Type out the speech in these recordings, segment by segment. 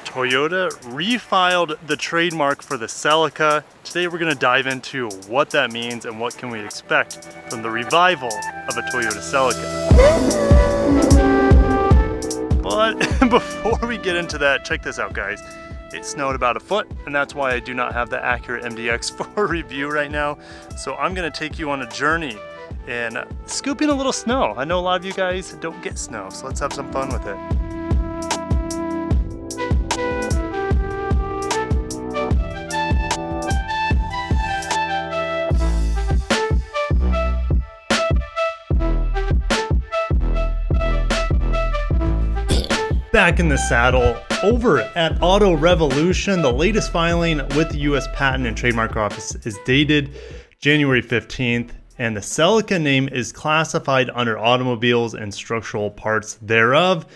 Toyota refiled the trademark for the Celica. Today we're going to dive into what that means and what can we expect from the revival of a Toyota Celica. But before we get into that, check this out guys. It snowed about a foot, and that's why I do not have the accurate MDX for review right now. So I'm going to take you on a journey and scooping a little snow. I know a lot of you guys don't get snow, so let's have some fun with it. Back in the saddle, over at Auto Revolution, the latest filing with the US Patent and Trademark Office is dated January 15th, and the Celica name is classified under automobiles and structural parts thereof.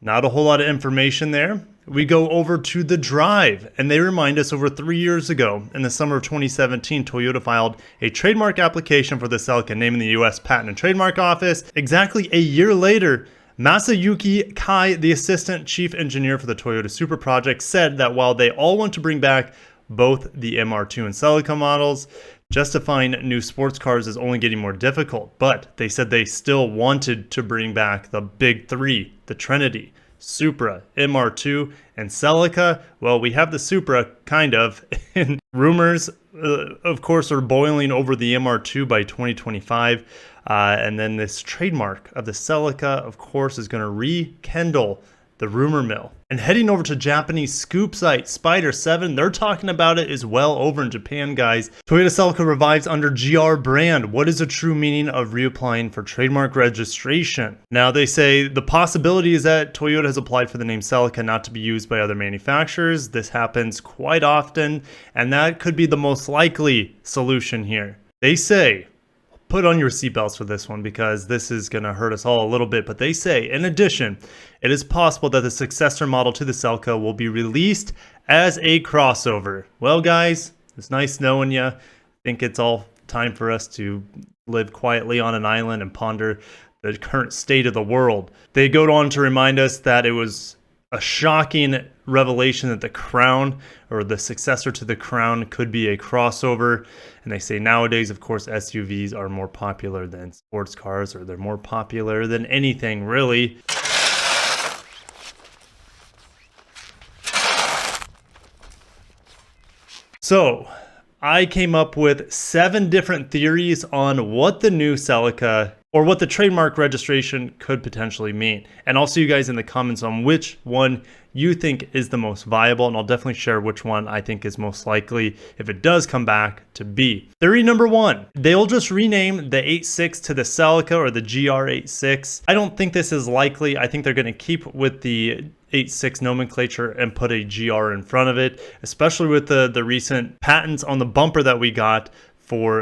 Not a whole lot of information there. We go over to the drive, and they remind us over 3 years ago, in the summer of 2017, Toyota filed a trademark application for the Celica name in the US Patent and Trademark Office. Exactly a year later, Masayuki Kai, the assistant chief engineer for the Toyota Super project, said that while they all want to bring back both the MR2 and Celica models, justifying new sports cars is only getting more difficult. But they said they still wanted to bring back the big three, the Trinity, Supra, MR2, and Celica. Well, we have the Supra, kind of, and rumors, of course, are boiling over the MR2 by 2025. And then this trademark of the Celica, of course, is going to rekindle the rumor mill. And heading over to Japanese scoop site Spider 7, they're talking about it as well over in Japan, guys. Toyota Celica revives under GR brand. What is the true meaning of reapplying for trademark registration? Now, they say the possibility is that Toyota has applied for the name Celica not to be used by other manufacturers. This happens quite often, and that could be the most likely solution here. They say, put on your seatbelts for this one because this is going to hurt us all a little bit. But they say, in addition, it is possible that the successor model to the Celica will be released as a crossover. Well, guys, it's nice knowing you. I think it's all time for us to live quietly on an island and ponder the current state of the world. They go on to remind us that it was a shocking revelation that the Crown, or the successor to the Crown, could be a crossover. And they say nowadays, of course, SUVs are more popular than sports cars, or they're more popular than anything, really. So, I came up with 7 different theories on what the new Celica, or what the trademark registration could potentially mean. And I'll see you guys in the comments on which one you think is the most viable, and I'll definitely share which one I think is most likely, if it does come back, to be. Theory number 1, they'll just rename the 86 to the Celica, or the GR86. I don't think this is likely. I think they're going to keep with the 86 nomenclature and put a GR in front of it, especially with the recent patents on the bumper that we got for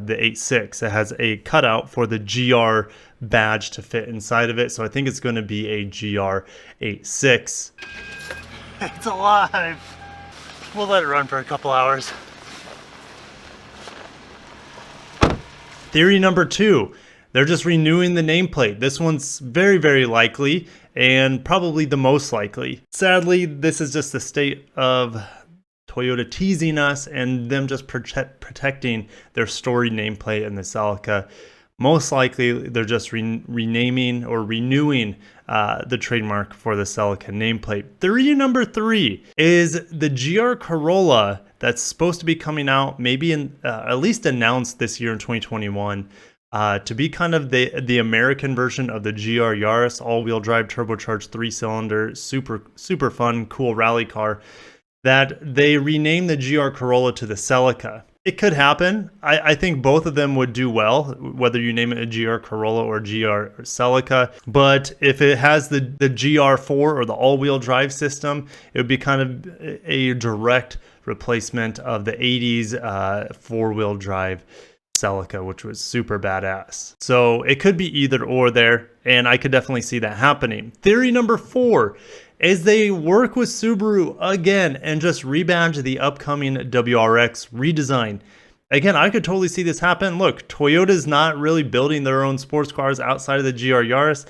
the 86. It has a cutout for the GR badge to fit inside of it, so I think it's going to be a GR86. It's alive. We'll let it run for a couple hours. Theory number 2, they're just renewing the nameplate. This one's very, very likely, and probably the most likely. Sadly, this is just the state of Toyota teasing us and them just protecting their storied nameplate in the Celica. Most likely, they're just renaming or renewing the trademark for the Celica nameplate. Theory number 3 is the GR Corolla that's supposed to be coming out, maybe in at least announced this year in 2021, to be kind of the American version of the GR Yaris, all-wheel drive, turbocharged, 3-cylinder, super fun, cool rally car. That they rename the GR Corolla to the Celica. It could happen. I think both of them would do well, whether you name it a GR Corolla or GR Celica. But if it has the GR4 or the all-wheel drive system, it would be kind of a direct replacement of the 80s four-wheel drive Celica, which was super badass. So it could be either or there, and I could definitely see that happening. Theory number 4 is they work with Subaru again and just rebadge the upcoming WRX redesign. Again, I could totally see this happen. Look, Toyota's not really building their own sports cars outside of the GR Yaris.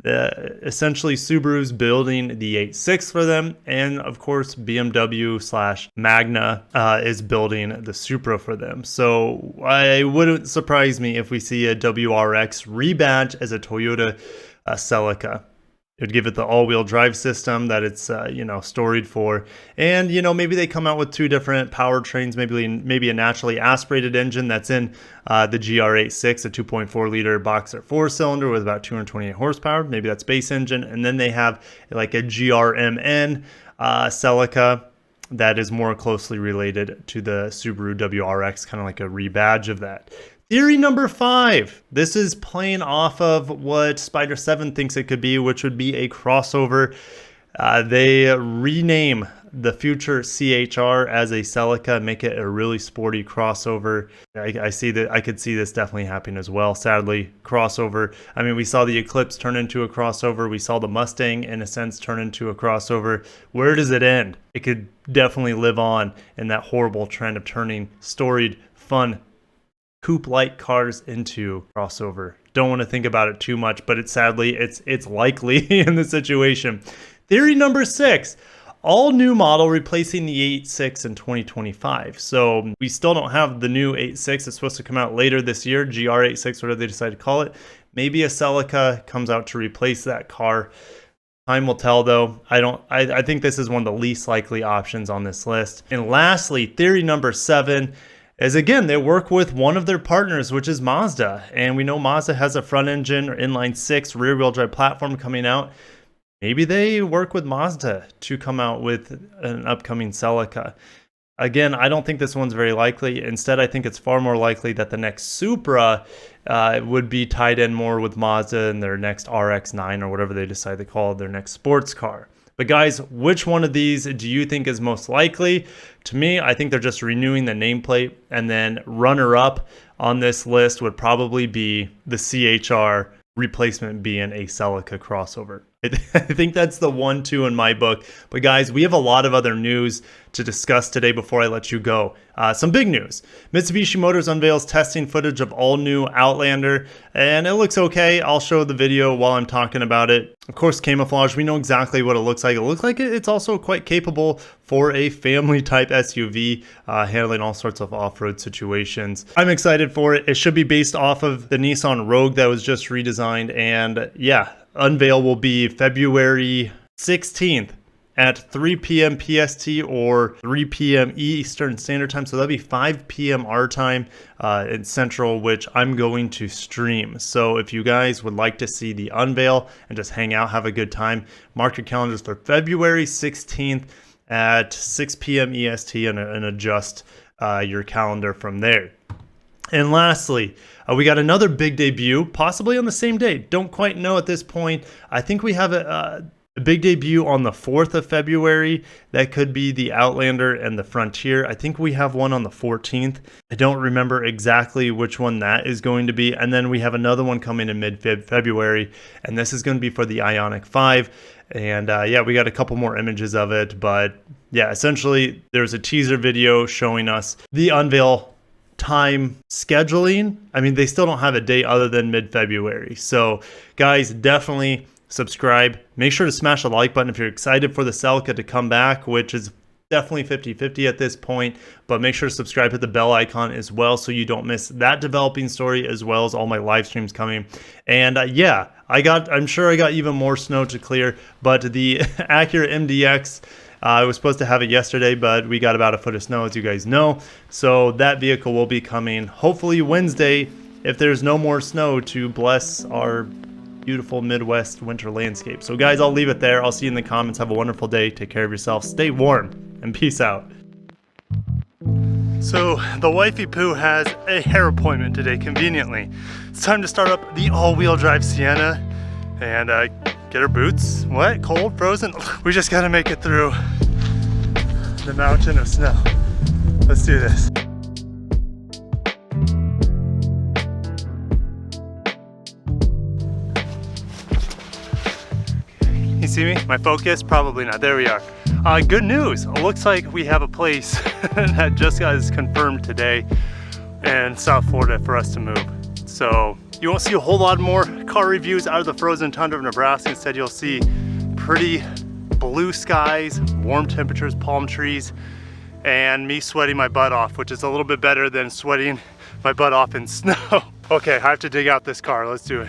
Essentially, Subaru's building the 8.6 for them, and of course, BMW/Magna is building the Supra for them. So it wouldn't surprise me if we see a WRX rebadge as a Toyota Celica. It would give it the all-wheel drive system that it's storied for, and maybe they come out with two different powertrains, maybe a naturally aspirated engine that's in the GR86, a 2.4 liter boxer 4-cylinder with about 228 horsepower. Maybe that's base engine, and then they have like a GRMN Celica that is more closely related to the Subaru WRX, kind of like a rebadge of that. Theory number 5. This is playing off of what Spider 7 thinks it could be, which would be a crossover. They rename the future CHR as a Celica, make it a really sporty crossover. I see that. I could see this definitely happening as well. Sadly, crossover. I mean, we saw the Eclipse turn into a crossover. We saw the Mustang, in a sense, turn into a crossover. Where does it end? It could definitely live on in that horrible trend of turning storied, fun, coupe-like cars into crossover. Don't want to think about it too much, but it's likely in the situation. Theory number 6, all new model replacing the 8.6 in 2025. So we still don't have the new 8.6. It's supposed to come out later this year, GR86, whatever they decide to call it. Maybe a Celica comes out to replace that car. Time will tell, though. I think this is one of the least likely options on this list. And lastly, theory number 7 is, again, they work with one of their partners, which is Mazda. And we know Mazda has a front engine or inline 6 rear wheel drive platform coming out. Maybe they work with Mazda to come out with an upcoming Celica. Again, I don't think this one's very likely. Instead, I think it's far more likely that the next Supra would be tied in more with Mazda and their next RX-9 or whatever they decide to call their next sports car. But guys, which one of these do you think is most likely? To me, I think they're just renewing the nameplate, and then runner-up on this list would probably be the CHR replacement being a Celica crossover. I think that's the 1-2 in my book. But guys, we have a lot of other news to discuss today before I let you go. Some big news. Mitsubishi Motors unveils testing footage of all new Outlander, and it looks okay. I'll show the video while I'm talking about it. Of course, camouflage, we know exactly what it looks like. It looks like it's also quite capable for a family type SUV, handling all sorts of off-road situations. I'm excited for it. It should be based off of the Nissan Rogue that was just redesigned, and yeah, unveil will be February 16th at 3 p.m. PST or 3 p.m. Eastern Standard Time. So that'll be 5 p.m. our time in Central, which I'm going to stream. So if you guys would like to see the unveil and just hang out, have a good time, mark your calendars for February 16th at 6 p.m. EST and adjust your calendar from there. And lastly, we got another big debut, possibly on the same day. Don't quite know at this point. I think we have a big debut on the 4th of February. That could be the Outlander and the Frontier. I think we have one on the 14th. I don't remember exactly which one that is going to be. And then we have another one coming in mid-February, and this is going to be for the Ioniq 5. And yeah, we got a couple more images of it. But yeah, essentially, there's a teaser video showing us the unveil time scheduling. I mean, they still don't have a date other than mid-February. So guys, definitely subscribe. Make sure to smash the like button if you're excited for the Celica to come back, which is definitely 50-50 at this point. But make sure to subscribe, hit the bell icon as well so you don't miss that developing story, as well as all my live streams coming. And yeah, I'm sure I got even more snow to clear, but the Acura MDX, I was supposed to have it yesterday, but we got about a foot of snow, as you guys know. So that vehicle will be coming hopefully Wednesday, if there's no more snow, to bless our beautiful Midwest winter landscape. So guys, I'll leave it there. I'll see you in the comments. Have a wonderful day. Take care of yourself. Stay warm, and peace out. So the wifey poo has a hair appointment today, conveniently. It's time to start up the all-wheel drive Sienna and get her boots wet, cold, frozen. We just gotta make it through the mountain of snow. Let's do this. You see me? My focus? Probably not. There we are. Good news. It looks like we have a place that just got confirmed today in South Florida for us to move. So You won't see a whole lot more car reviews out of the frozen tundra of Nebraska. Instead, you'll see pretty blue skies, warm temperatures, palm trees, and me sweating my butt off, which is a little bit better than sweating my butt off in snow. Okay, I have to dig out this car. Let's do it.